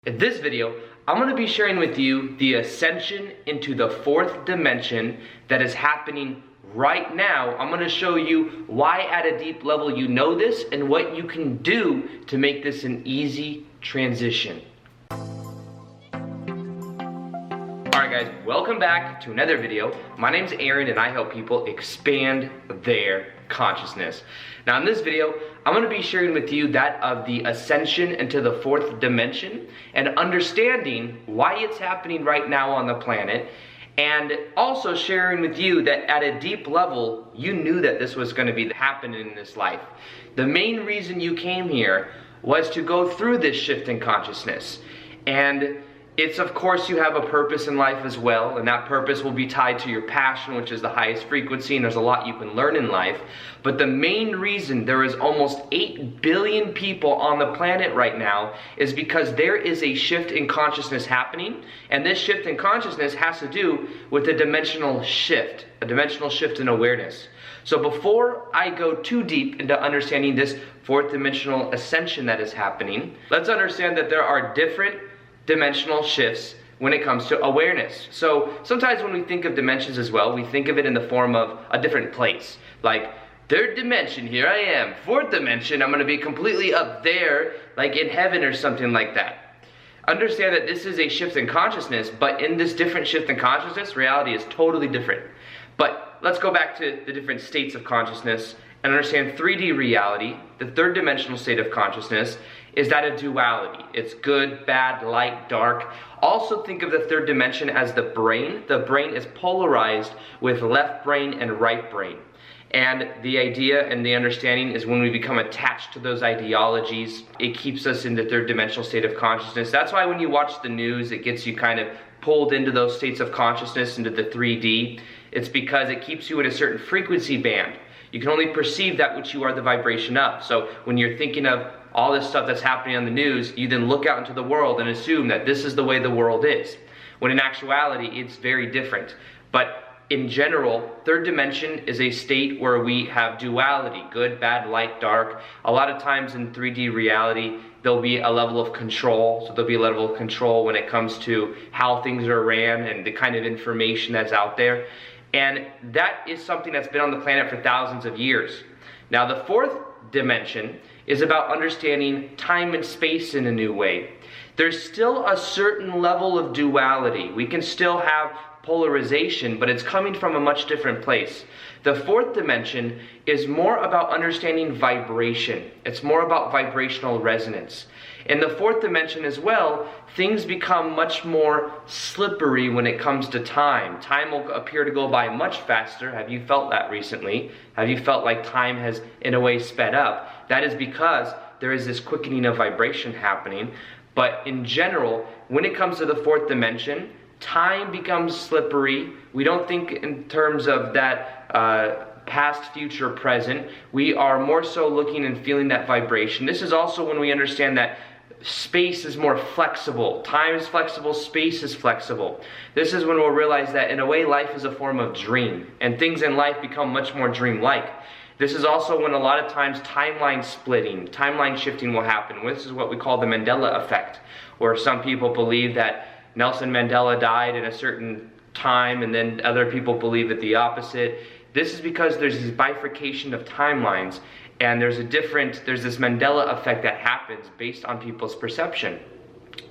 In this video, I'm going to be sharing with you the ascension into the fourth dimension that is happening right now. I'm going to show you why at a deep level you know this and what you can do to make this an easy transition. Alright guys, welcome back to another video. My name's Aaron and I help people expand their consciousness. Now in this video, I'm going to be sharing with you that of the ascension into the fourth dimension and understanding why it's happening right now on the planet, and also sharing with you that at a deep level, you knew that this was going to be happening in this life. The main reason you came here was to go through this shift in consciousness, and it's of course you have a purpose in life as well, and that purpose will be tied to your passion, which is the highest frequency, and there's a lot you can learn in life. But the main reason there is almost 8 billion people on the planet right now is because there is a shift in consciousness happening, and this shift in consciousness has to do with a dimensional shift in awareness. So before I go too deep into understanding this fourth dimensional ascension that is happening, let's understand that there are different dimensional shifts when it comes to awareness. So sometimes when we think of dimensions as well, we think of it in the form of a different place. Like, third dimension, here I am. Fourth dimension, I'm going to be completely up there, like in heaven or something like that. Understand that this is a shift in consciousness, but in this different shift in consciousness, reality is totally different. But let's go back to the different states of consciousness and understand 3D reality. The third dimensional state of consciousness is that of duality. It's good, bad, light, dark. Also think of the third dimension as the brain. The brain is polarized with left brain and right brain. And the idea and the understanding is when we become attached to those ideologies, it keeps us in the third dimensional state of consciousness. That's why when you watch the news, it gets you kind of pulled into those states of consciousness, into the 3D. It's because it keeps you in a certain frequency band. You can only perceive that which you are the vibration of. So when you're thinking of all this stuff that's happening on the news, you then look out into the world and assume that this is the way the world is. When in actuality, it's very different. But in general, third dimension is a state where we have duality, good, bad, light, dark. A lot of times in 3D reality, there'll be a level of control. So there'll be a level of control when it comes to how things are ran and the kind of information that's out there. And that is something that's been on the planet for thousands of years. Now the fourth dimension is about understanding time and space in a new way. There's still a certain level of duality. We can still have polarization, but it's coming from a much different place. The fourth dimension is more about understanding vibration. It's more about vibrational resonance. In the fourth dimension as well, things become much more slippery when it comes to time. Time will appear to go by much faster. Have you felt that recently? Have you felt like time has, in a way, sped up? That is because there is this quickening of vibration happening. But in general, when it comes to the fourth dimension, time becomes slippery. We don't think in terms of that past, future, present. We are more so looking and feeling that vibration. This is also when we understand that space is more flexible. Time is flexible, space is flexible. This is when we'll realize that in a way life is a form of dream, and things in life become much more dreamlike. This is also when a lot of times timeline splitting, timeline shifting will happen. This is what we call the Mandela effect, where some people believe that Nelson Mandela died in a certain time and then other people believe it the opposite. This is because there's this bifurcation of timelines, and there's this Mandela effect that happens based on people's perception.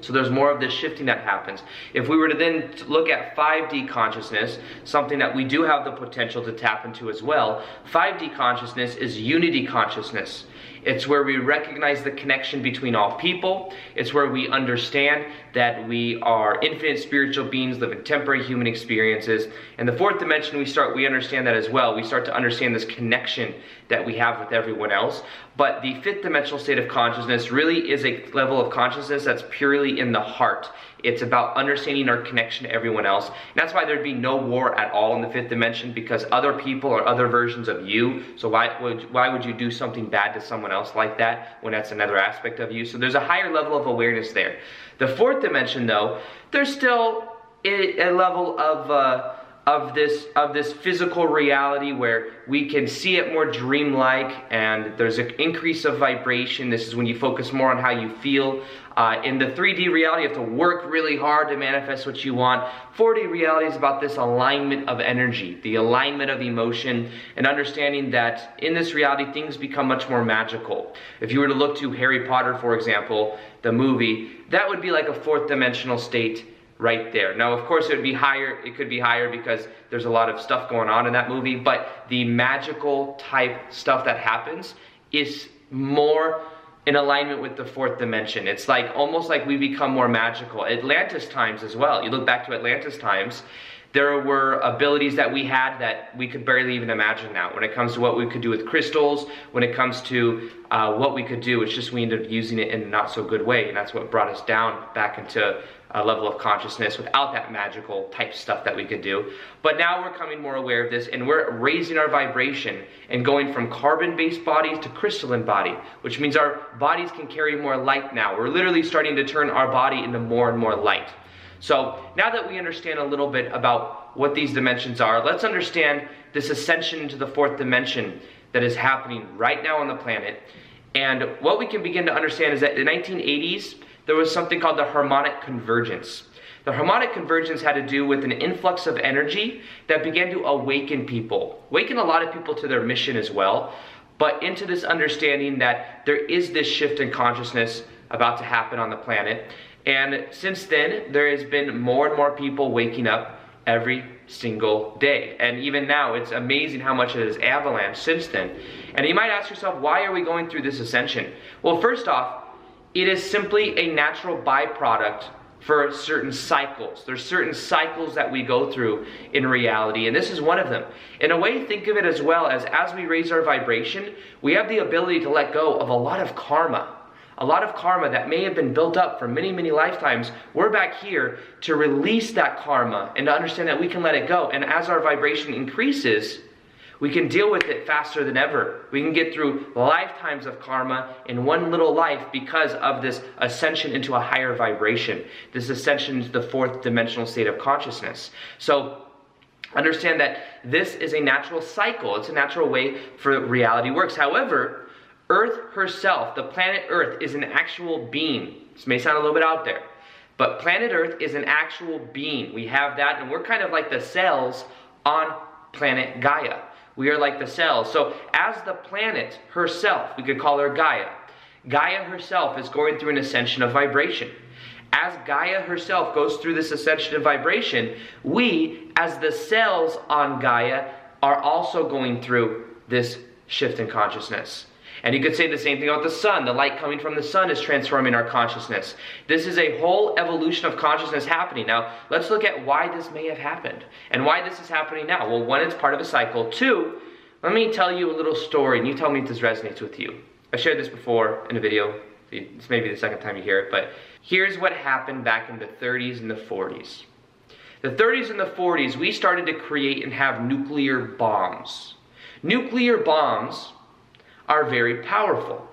So there's more of this shifting that happens. If we were to then look at 5D consciousness, something that we do have the potential to tap into as well, 5D consciousness is unity consciousness. It's where we recognize the connection between all people. It's where we understand that we are infinite spiritual beings living temporary human experiences. In the fourth dimension, we understand that as well. We start to understand this connection that we have with everyone else. But the fifth dimensional state of consciousness really is a level of consciousness that's purely in the heart. It's about understanding our connection to everyone else. And that's why there'd be no war at all in the fifth dimension, because other people are other versions of you. So why would you do something bad to someone else like that when that's another aspect of you? So there's a higher level of awareness there. The fourth dimension though, there's still a level of this physical reality where we can see it more dreamlike, and there's an increase of vibration. This is when you focus more on how you feel. In the 3D reality, you have to work really hard to manifest what you want. 4D reality is about this alignment of energy, the alignment of emotion, and understanding that in this reality, things become much more magical. If you were to look to Harry Potter, for example, the movie, that would be like a fourth dimensional state right there. Now, of course, it would be higher. It could be higher because there's a lot of stuff going on in that movie, but the magical type stuff that happens is more in alignment with the fourth dimension. It's like almost like we become more magical. Atlantis times as well. You look back to Atlantis times, there were abilities that we had that we could barely even imagine now. When it comes to what we could do with crystals, when it comes to what we could do, it's just we ended up using it in a not so good way, and that's what brought us down back into a level of consciousness without that magical type stuff that we could do. But now we're coming more aware of this, and we're raising our vibration and going from carbon-based bodies to crystalline body, which means our bodies can carry more light now. We're literally starting to turn our body into more and more light. So now that we understand a little bit about what these dimensions are, let's understand this ascension into the fourth dimension that is happening right now on the planet. And what we can begin to understand is that in the 1980s, there was something called the harmonic convergence. The harmonic convergence had to do with an influx of energy that began to awaken people, awaken a lot of people to their mission as well, but into this understanding that there is this shift in consciousness about to happen on the planet. And since then, there has been more and more people waking up every single day. And even now, it's amazing how much it has avalanched since then. And you might ask yourself, why are we going through this ascension? Well, first off, it is simply a natural byproduct for certain cycles. There's certain cycles that we go through in reality, and this is one of them. In a way, think of it as well as we raise our vibration, we have the ability to let go of a lot of karma. A lot of karma that may have been built up for many, many lifetimes. We're back here to release that karma and to understand that we can let it go. And as our vibration increases, we can deal with it faster than ever. We can get through lifetimes of karma in one little life because of this ascension into a higher vibration. This ascension into the fourth dimensional state of consciousness. So understand that this is a natural cycle. It's a natural way for reality works. However, Earth herself, the planet Earth, is an actual being. This may sound a little bit out there, but planet Earth is an actual being. We have that, and we're kind of like the cells on planet Gaia. We are like the cells. So as the planet herself, we could call her Gaia. Gaia herself is going through an ascension of vibration. As Gaia herself goes through this ascension of vibration, we, as the cells on Gaia, are also going through this shift in consciousness. And you could say the same thing about the sun. The light coming from the sun is transforming our consciousness. This is a whole evolution of consciousness happening. Now, let's look at why this may have happened and why this is happening now. Well, one, it's part of a cycle. Two, let me tell you a little story, and you tell me if this resonates with you. I shared this before in a video. It's maybe the second time you hear it, but here's what happened back in the 30s and the 40s. The 30s and the 40s, we started to create and have nuclear bombs. Nuclear bombs are very powerful.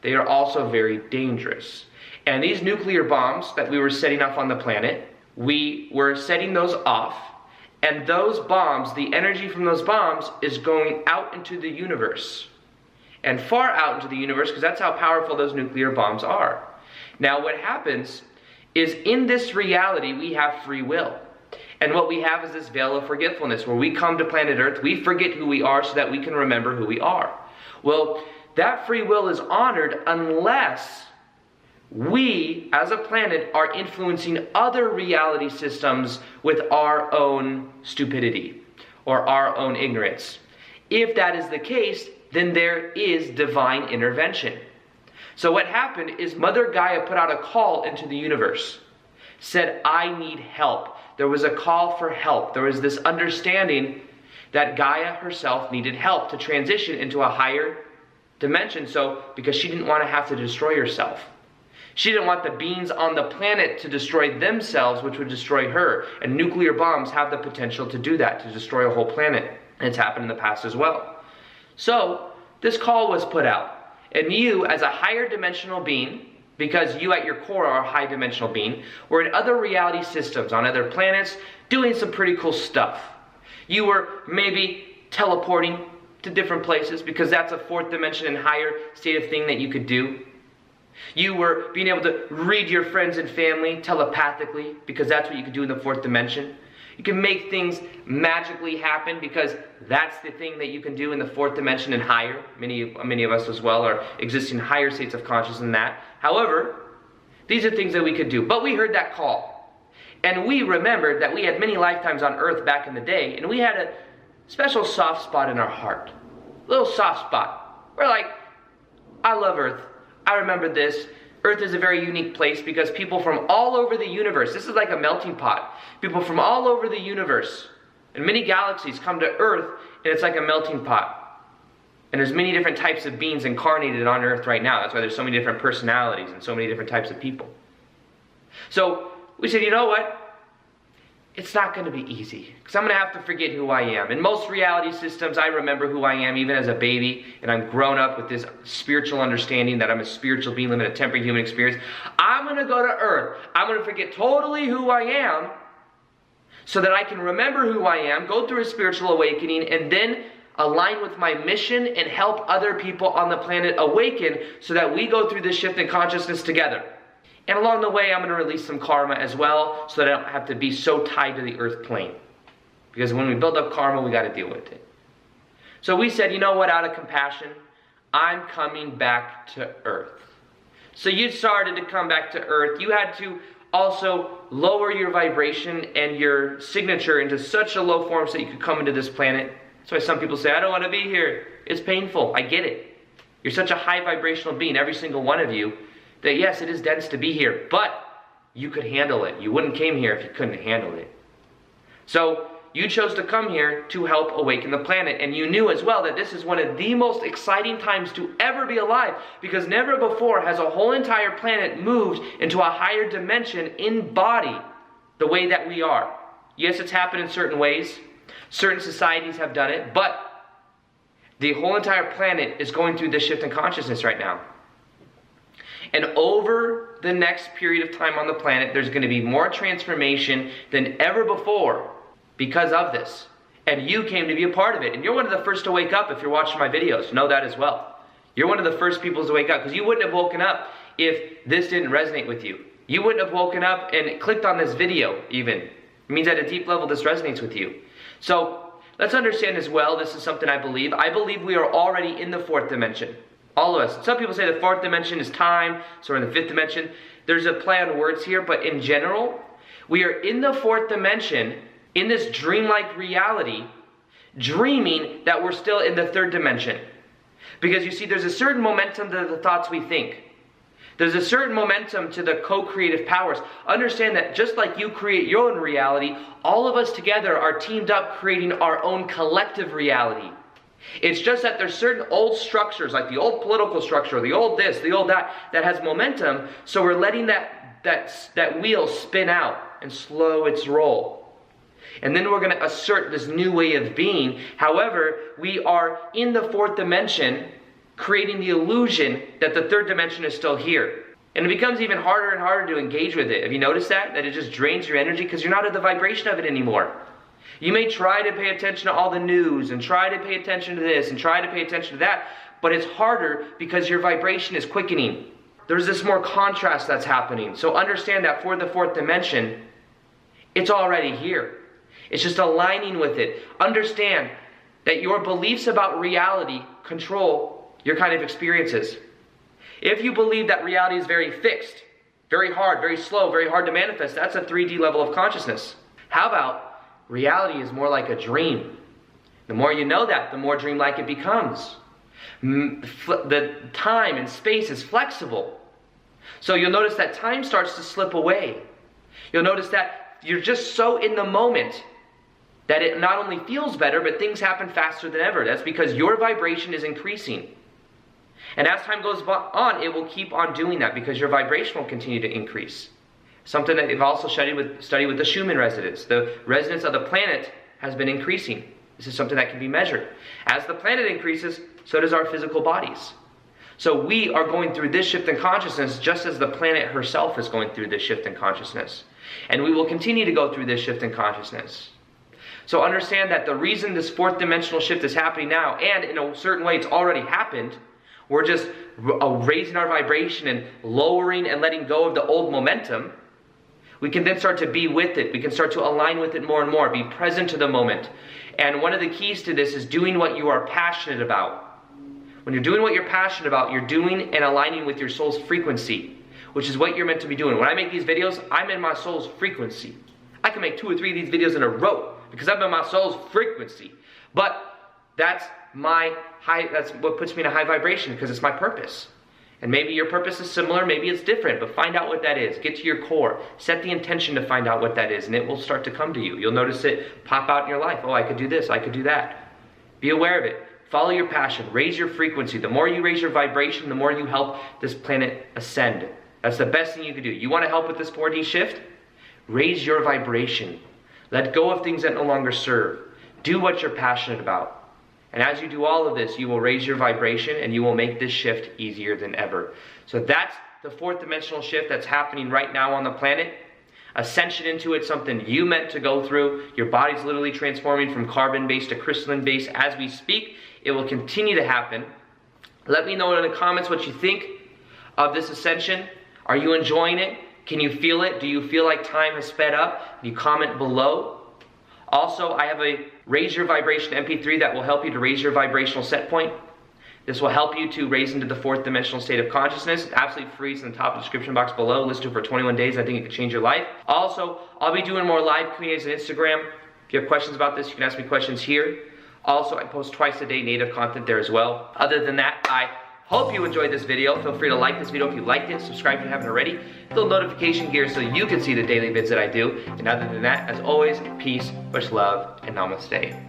They are also very dangerous. And these nuclear bombs that we were setting off on the planet, we were setting those off, and those bombs, the energy from those bombs is going out into the universe. And far out into the universe, because that's how powerful those nuclear bombs are. Now what happens is in this reality we have free will. And what we have is this veil of forgetfulness, where we come to planet Earth, we forget who we are so that we can remember who we are. Well, that free will is honored unless we, as a planet, are influencing other reality systems with our own stupidity or our own ignorance. If that is the case, then there is divine intervention. So what happened is Mother Gaia put out a call into the universe, said, I need help. There was a call for help. There was this understanding that Gaia herself needed help to transition into a higher dimension, because she didn't want to have to destroy herself. She didn't want the beings on the planet to destroy themselves, which would destroy her. And nuclear bombs have the potential to do that, to destroy a whole planet. And it's happened in the past as well. So this call was put out. And you, as a higher dimensional being, because you at your core are a high dimensional being, were in other reality systems, on other planets, doing some pretty cool stuff. You were maybe teleporting to different places because that's a fourth dimension and higher state of thing that you could do. You were being able to read your friends and family telepathically because that's what you could do in the fourth dimension. You can make things magically happen because that's the thing that you can do in the fourth dimension and higher. Many of us as well are existing higher states of consciousness than that. However, these are things that we could do. But we heard that call. And we remembered that we had many lifetimes on earth back in the day, and we had a special soft spot in our heart. A little soft spot. We're like, I love earth. I remember this. Earth is a very unique place because people from all over the universe, this is like a melting pot. People from all over the universe and many galaxies come to Earth, and it's like a melting pot. And there's many different types of beings incarnated on Earth right now. That's why there's so many different personalities and so many different types of people. So we said, you know what? It's not going to be easy because I'm going to have to forget who I am. In most reality systems, I remember who I am even as a baby, and I'm grown up with this spiritual understanding that I'm a spiritual being living a temporary human experience. I'm going to go to Earth. I'm going to forget totally who I am so that I can remember who I am, go through a spiritual awakening, and then align with my mission and help other people on the planet awaken so that we go through this shift in consciousness together. And along the way, I'm going to release some karma as well so that I don't have to be so tied to the earth plane. Because when we build up karma, we got to deal with it. So we said, you know what, out of compassion, I'm coming back to earth. So you started to come back to earth. You had to also lower your vibration and your signature into such a low form so that you could come into this planet. That's why some people say, I don't want to be here. It's painful. I get it. You're such a high vibrational being, every single one of you, that yes, it is dense to be here, but you could handle it. You wouldn't came here if you couldn't handle it. So you chose to come here to help awaken the planet, and you knew as well that this is one of the most exciting times to ever be alive, because never before has a whole entire planet moved into a higher dimension in body the way that we are. Yes, it's happened in certain ways. Certain societies have done it, but the whole entire planet is going through this shift in consciousness right now. And over the next period of time on the planet, there's going to be more transformation than ever before because of this. And you came to be a part of it. And you're one of the first to wake up if you're watching my videos. Know that as well. You're one of the first people to wake up because you wouldn't have woken up if this didn't resonate with you. You wouldn't have woken up and clicked on this video even. It means at a deep level this resonates with you. So let's understand as well, this is something I believe. I believe we are already in the fourth dimension. All of us. Some people say the fourth dimension is time, so we're in the fifth dimension. There's a play on words here, but in general, we are in the fourth dimension, in this dreamlike reality, dreaming that we're still in the third dimension. Because you see, there's a certain momentum to the thoughts we think. There's a certain momentum to the co-creative powers. Understand that just like you create your own reality, all of us together are teamed up creating our own collective reality. It's just that there's certain old structures, like the old political structure, the old this, the old that has momentum, so we're letting that wheel spin out and slow its roll. And then we're going to assert this new way of being. However, we are in the fourth dimension, creating the illusion that the third dimension is still here. And it becomes even harder and harder to engage with it. Have you noticed that? That it just drains your energy because you're not at the vibration of it anymore. You may try to pay attention to all the news and try to pay attention to this and try to pay attention to that, but it's harder because your vibration is quickening. There's this more contrast that's happening. So understand that for the fourth dimension, it's already here. It's just aligning with it. Understand that your beliefs about reality control your kind of experiences. If you believe that reality is very fixed, very hard, very slow, very hard to manifest, that's a 3D level of consciousness. How about reality is more like a dream? The more you know that, the more dreamlike it becomes. The time and space is flexible. So you'll notice that time starts to slip away. You'll notice that you're just so in the moment that it not only feels better, but things happen faster than ever. That's because your vibration is increasing. And as time goes on, it will keep on doing that because your vibration will continue to increase. Something that they've also studied with the Schumann resonance. The resonance of the planet has been increasing. This is something that can be measured. As the planet increases, so does our physical bodies. So we are going through this shift in consciousness just as the planet herself is going through this shift in consciousness. And we will continue to go through this shift in consciousness. So understand that the reason this fourth dimensional shift is happening now, and in a certain way it's already happened, we're just raising our vibration and lowering and letting go of the old momentum. We can then start to be with it. We can start to align with it more and more, be present to the moment. And one of the keys to this is doing what you are passionate about. When you're doing what you're passionate about, you're doing and aligning with your soul's frequency, which is what you're meant to be doing. When I make these videos, I'm in my soul's frequency. I can make 2 or 3 of these videos in a row because I'm in my soul's frequency. But that's what puts me in a high vibration, because it's my purpose. And maybe your purpose is similar, maybe it's different, but find out what that is. Get to your core. Set the intention to find out what that is, and it will start to come to you. You'll notice it pop out in your life. Oh, I could do this, I could do that. Be aware of it. Follow your passion. Raise your frequency. The more you raise your vibration, the more you help this planet ascend. That's the best thing you can do. You want to help with this 4D shift? Raise your vibration. Let go of things that no longer serve. Do what you're passionate about. And as you do all of this, you will raise your vibration and you will make this shift easier than ever. So that's the fourth dimensional shift that's happening right now on the planet. Ascension into it, something you meant to go through. Your body's literally transforming from carbon-based to crystalline-based as we speak. It will continue to happen. Let me know in the comments what you think of this ascension. Are you enjoying it? Can you feel it? Do you feel like time has sped up? You comment below. Also, I have a Raise Your Vibration MP3 that will help you to raise your vibrational set point. This will help you to raise into the fourth dimensional state of consciousness. It's absolutely free. It's in the top of the description box below. Listen to it for 21 days. I think it could change your life. Also, I'll be doing more live communities on Instagram. If you have questions about this, you can ask me questions here. Also, I post twice a day native content there as well. Other than that, I hope you enjoyed this video. Feel free to like this video if you liked it. Subscribe if you haven't already. Hit the notification gear so you can see the daily vids that I do. And other than that, as always, peace, much love, and namaste.